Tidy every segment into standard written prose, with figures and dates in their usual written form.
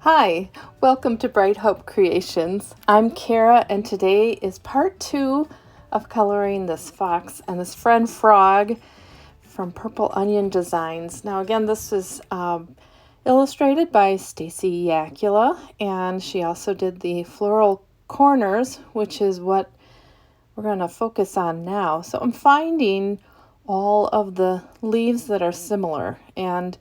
Hi, welcome to Bright Hope Creations. I'm Kara, and today is part 2 of coloring this fox and his friend Frog from Purple Onion Designs. Now again, this is illustrated by Stacy Yakula, and she also did the floral corners, which is what we're going to focus on now. So I'm finding all of the leaves that are similar, and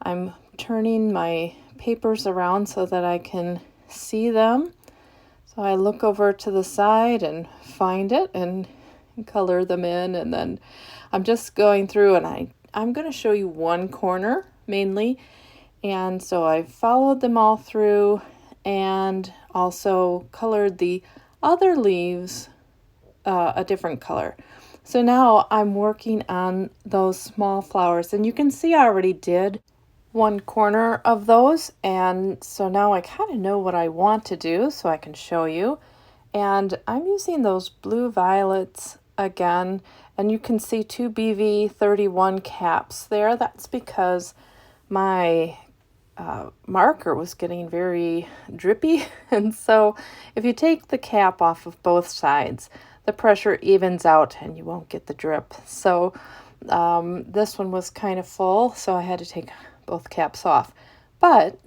I'm turning my papers around so that I can see them. So I look over to the side and find it and color them in, and then I'm just going through, and I'm going to show you one corner mainly, and so I followed them all through and also colored the other leaves a different color. So now I'm working on those small flowers, and you can see I already did one corner of those, and so now I kind of know what I want to do, so I can show you. And I'm using those blue violets again, and you can see 2 BV31 caps there. That's because my marker was getting very drippy, and so if you take the cap off of both sides, the pressure evens out and you won't get the drip. So this one was kind of full, so I had to take both caps off. But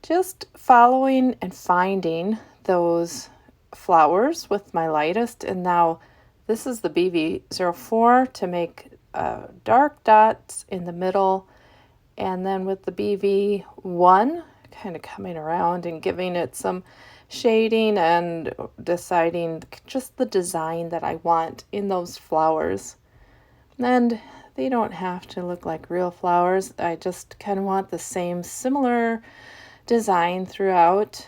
just following and finding those flowers with my lightest, and now this is the BV04 to make dark dots in the middle, and then with the BV1 kind of coming around and giving it some shading and deciding just the design that I want in those flowers. And they don't have to look like real flowers. I just kind of want the same similar design throughout.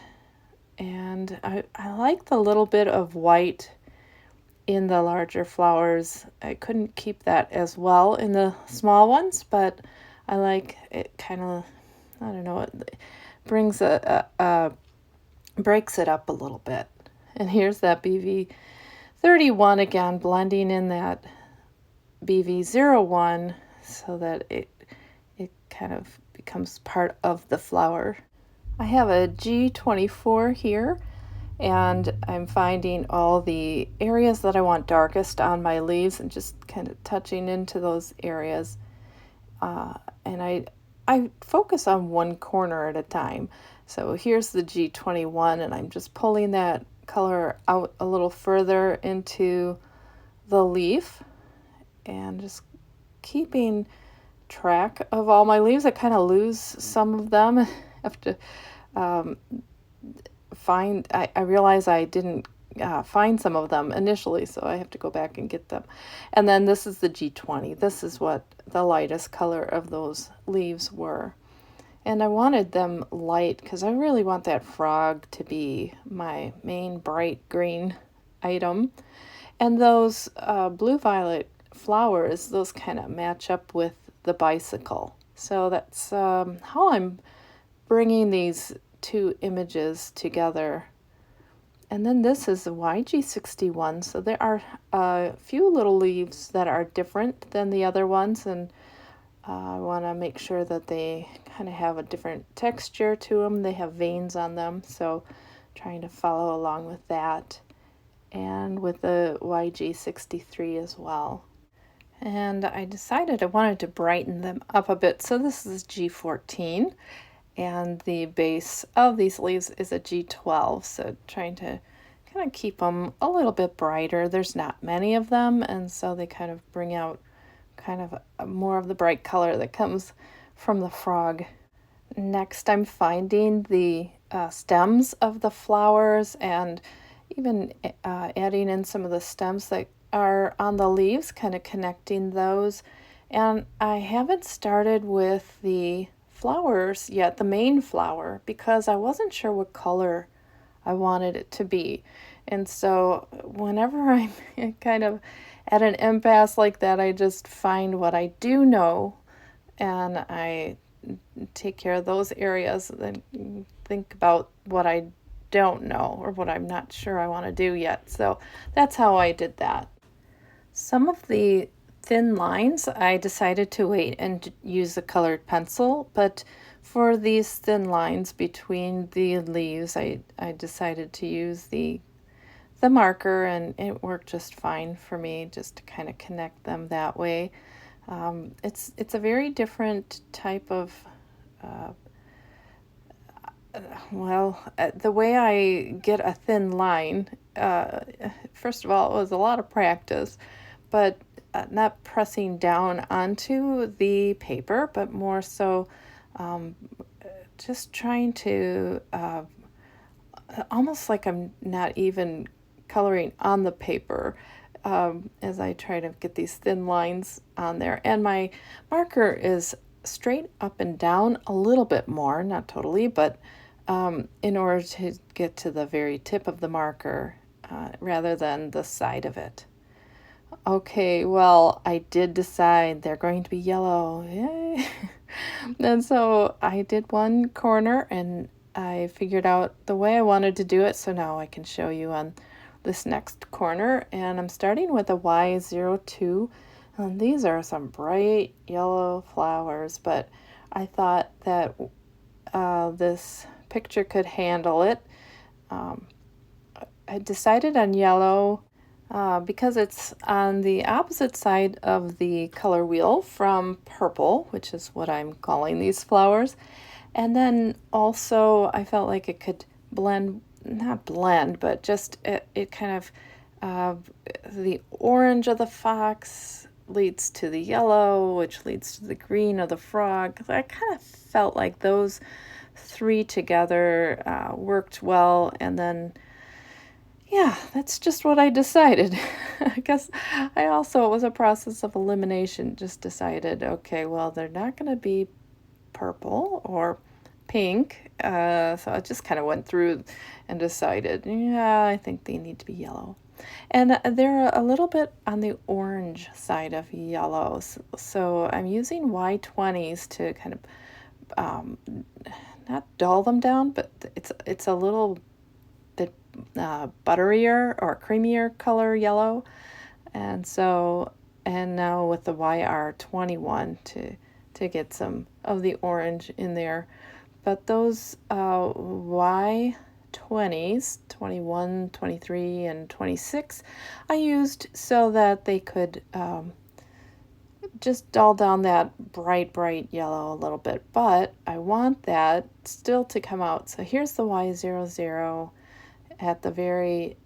And I like the little bit of white in the larger flowers. I couldn't keep that as well in the small ones, but I like it kind of, I don't know, it brings breaks it up a little bit. And here's that BV31 again, blending in that BV01 so that it kind of becomes part of the flower. I have a G24 here, and I'm finding all the areas that I want darkest on my leaves and just kind of touching into those areas. And I focus on one corner at a time. So here's the G21, and I'm just pulling that color out a little further into the leaf and just keeping track of all my leaves. I kind of lose some of them. I have to I realize I didn't find some of them initially, so I have to go back and get them. And then this is the G20. This is what the lightest color of those leaves were. And I wanted them light because I really want that frog to be my main bright green item. And those blue-violet flowers, those kind of match up with the bicycle. So that's how I'm bringing these two images together. And then this is the YG61, so there are a few little leaves that are different than the other ones, and I want to make sure that they kind of have a different texture to them. They have veins on them, so trying to follow along with that, and with the YG63 as well. And I decided I wanted to brighten them up a bit, so this is G14, and the base of these leaves is a G12, so trying to kind of keep them a little bit brighter. There's not many of them, and so they kind of bring out kind of more of the bright color that comes from the frog. Next, I'm finding the stems of the flowers, and even adding in some of the stems that are on the leaves, kind of connecting those. And I haven't started with the flowers yet, the main flower, because I wasn't sure what color I wanted it to be. And so whenever I'm kind of at an impasse like that, I just find what I do know and I take care of those areas, and then think about what I don't know or what I'm not sure I want to do yet. So that's how I did that. Some of the thin lines, I decided to wait and use a colored pencil, but for these thin lines between the leaves, I decided to use the marker, and it worked just fine for me just to kind of connect them that way. It's a very different type of the way I get a thin line, first of all, it was a lot of practice, but not pressing down onto the paper, but more so just trying to, almost like I'm not even coloring on the paper, as I try to get these thin lines on there. And my marker is straight up and down a little bit more, not totally, but in order to get to the very tip of the marker rather than the side of it. Okay, well, I did decide they're going to be yellow. Yay! And so I did one corner and I figured out the way I wanted to do it, so now I can show you on this next corner. And I'm starting with a Y02, and these are some bright yellow flowers, but I thought that this picture could handle it. I decided on yellow because it's on the opposite side of the color wheel from purple, which is what I'm calling these flowers. And then also I felt like it could blend, not blend, but just it kind of, the orange of the fox leads to the yellow, which leads to the green of the frog. I kind of felt like those three together worked well, and then yeah, that's just what I decided. I guess I also, it was a process of elimination, just decided, okay, well, they're not going to be purple or pink, so I just kind of went through and decided, yeah, I think they need to be yellow. And they're a little bit on the orange side of yellows, so I'm using Y20s to kind of not dull them down, but it's a little bit butterier or creamier color yellow. And so, and now with the YR21 to get some of the orange in there. But those Y20s, 21, 23, and 26, I used so that they could just dull down that bright yellow a little bit. But I want that still to come out. So here's the Y00 at the very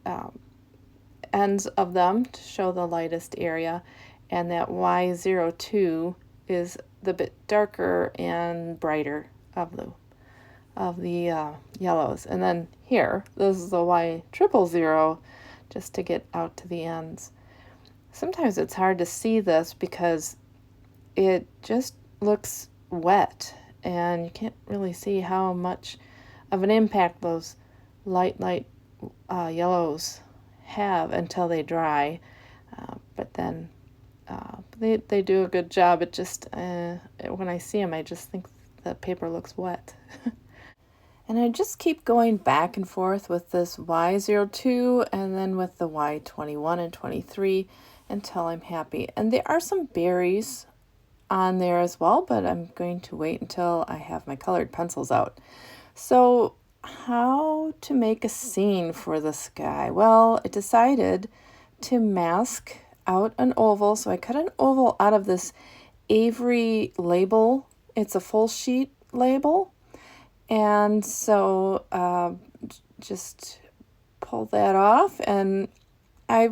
ends of them to show the lightest area, and that Y02 is the bit darker and brighter of the yellows. And then here, this is the Y000, just to get out to the ends. Sometimes it's hard to see this because it just looks wet and you can't really see how much of an impact those light yellows have until they dry, but then they do a good job. It just when I see them, I just think the paper looks wet. And I just keep going back and forth with this Y02 and then with the Y21 and 23 until I'm happy. And there are some berries on there as well, but I'm going to wait until I have my colored pencils out. So how to make a scene for this guy? Well, I decided to mask out an oval. So I cut an oval out of this Avery label. It's a full sheet label. And so just pull that off, and I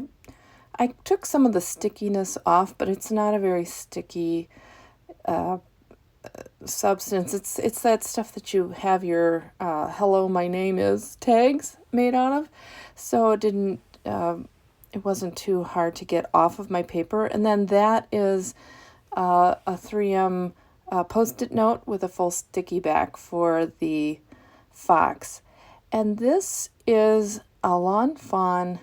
took some of the stickiness off, but it's not a very sticky substance. It's that stuff that you have your hello, my name is tags made out of. So it wasn't too hard to get off of my paper. And then that is a 3M Post-it note with a full sticky back for the fox. And this is a Lawn Fawn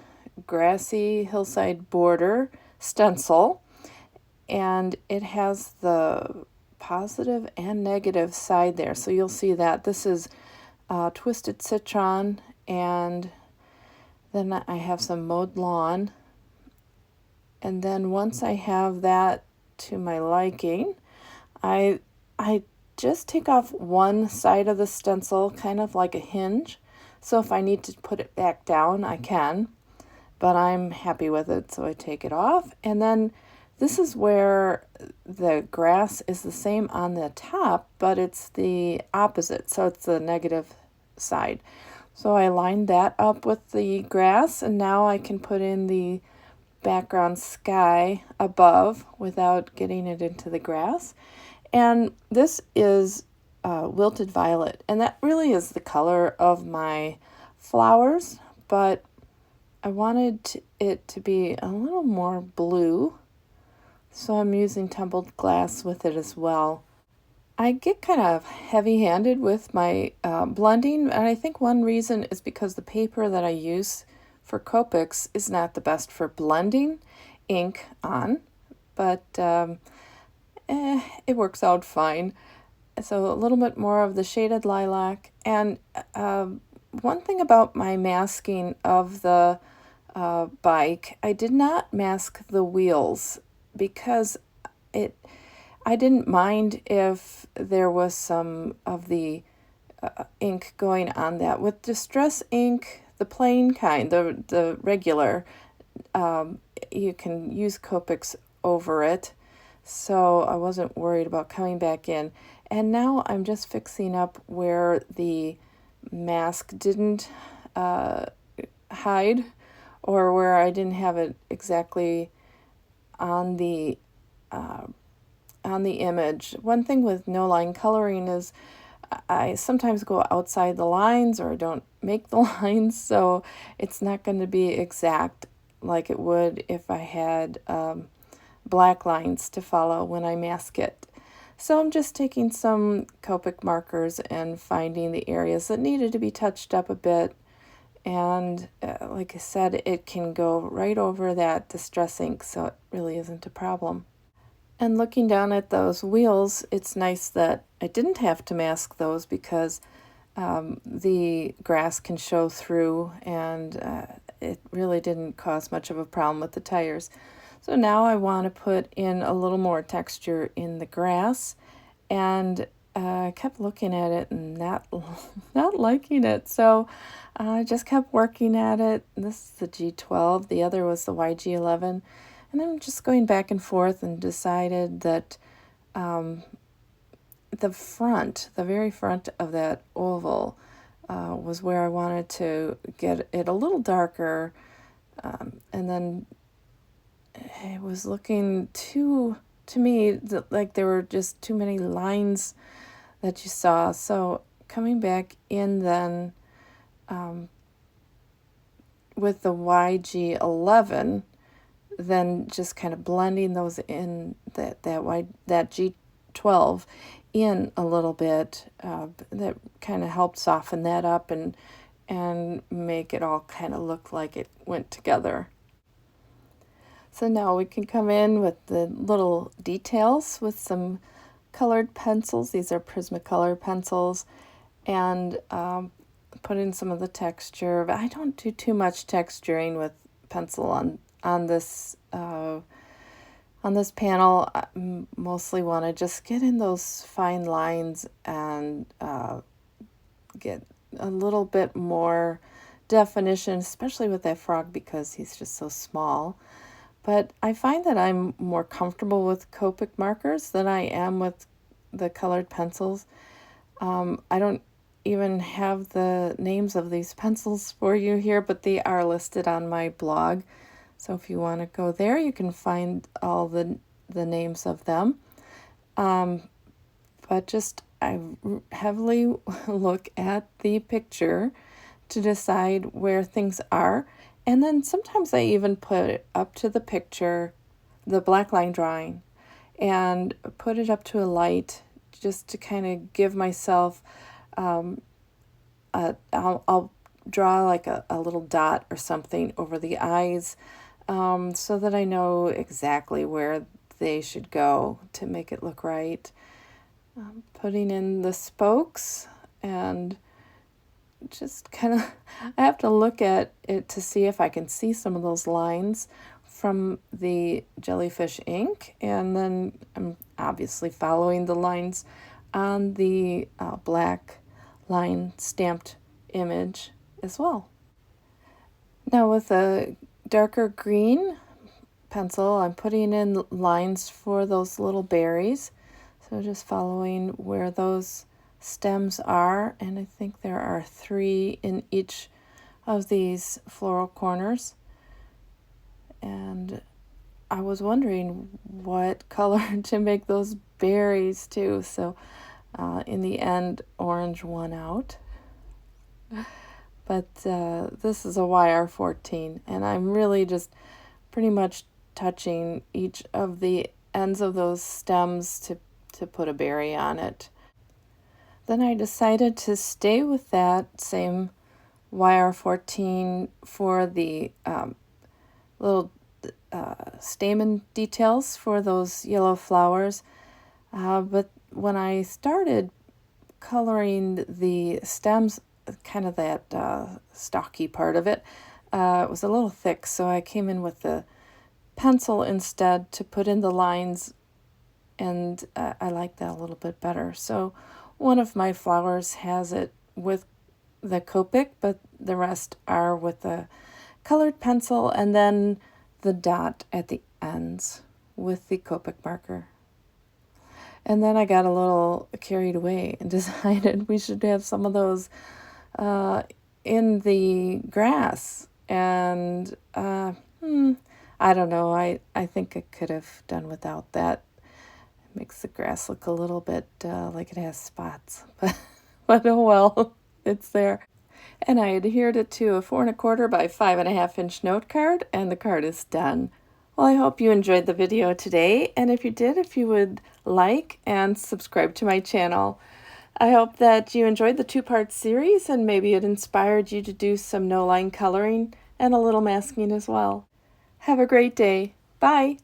grassy hillside border stencil, and it has the positive and negative side there. So you'll see that this is twisted citron, and then I have some mowed lawn And then once I have that to my liking, I just take off one side of the stencil, kind of like a hinge. So if I need to put it back down, I can, but I'm happy with it, so I take it off. And then this is where the grass is the same on the top, but it's the opposite, so it's the negative side. So I lined that up with the grass, and now I can put in the background sky above without getting it into the grass. And this is wilted violet, and that really is the color of my flowers, but I wanted it to be a little more blue, so I'm using tumbled glass with it as well. I get kind of heavy-handed with my blending, and I think one reason is because the paper that I use for Copics is not the best for blending ink on, but it works out fine. So a little bit more of the shaded lilac. And one thing about my masking of the bike, I did not mask the wheels because I didn't mind if there was some of the ink going on that. With Distress ink, the plain kind, the regular, you can use Copics over it, so I wasn't worried about coming back in. And now I'm just fixing up where the mask didn't hide, or where I didn't have it exactly on the image. One thing with no line coloring is I sometimes go outside the lines or don't make the lines, so it's not going to be exact like it would if I had black lines to follow when I mask it. So I'm just taking some Copic markers and finding the areas that needed to be touched up a bit. And like I said, it can go right over that Distress ink, so it really isn't a problem. And looking down at those wheels, it's nice that I didn't have to mask those because the grass can show through, and it really didn't cause much of a problem with the tires. So now I want to put in a little more texture in the grass, and I kept looking at it and not liking it. So I just kept working at it. This is the G12, the other was the YG11. And I'm just going back and forth and decided that the very front of that oval was where I wanted to get it a little darker. And then it was looking to me like there were just too many lines that you saw. So coming back in then with the YG11, then just kind of blending those in, that G12 in a little bit, that kind of helped soften that up and make it all kind of look like it went together. So now we can come in with the little details with some colored pencils. These are Prismacolor pencils, and put in some of the texture. But I don't do too much texturing with pencil on this panel. I mostly want to just get in those fine lines and get a little bit more definition, especially with that frog because he's just so small. But I find that I'm more comfortable with Copic markers than I am with the colored pencils. I don't even have the names of these pencils for you here, but they are listed on my blog. So if you want to go there, you can find all the names of them. But just I heavily look at the picture to decide where things are. And then sometimes I even put it up to the picture, the black line drawing, and put it up to a light just to kind of give myself, I'll draw like a little dot or something over the eyes, so that I know exactly where they should go to make it look right. Putting in the spokes, and just kind of, I have to look at it to see if I can see some of those lines from the Jellyfish ink, and then I'm obviously following the lines on the black line stamped image as well. Now with a darker green pencil, I'm putting in lines for those little berries. So just following where those stems are, and I think there are 3 in each of these floral corners. And I was wondering what color to make those berries too. So in the end, orange won out. But this is a YR14, and I'm really just pretty much touching each of the ends of those stems to put a berry on it. Then I decided to stay with that same YR14 for the little stamen details for those yellow flowers. But when I started coloring the stems, kind of that stocky part of it, it was a little thick, so I came in with the pencil instead to put in the lines, and I like that a little bit better. So one of my flowers has it with the Copic, but the rest are with the colored pencil, and then the dot at the ends with the Copic marker. And then I got a little carried away and decided we should have some of those in the grass. And I don't know, I think I could have done without that. It makes the grass look a little bit like it has spots, but oh well, it's there. And I adhered it to a 4 1/4 by 5.5 inch note card, and the card is done. Well, I hope you enjoyed the video today, and if you did, if you would like and subscribe to my channel. I hope that you enjoyed the 2-part series, and maybe it inspired you to do some no-line coloring and a little masking as well. Have a great day. Bye!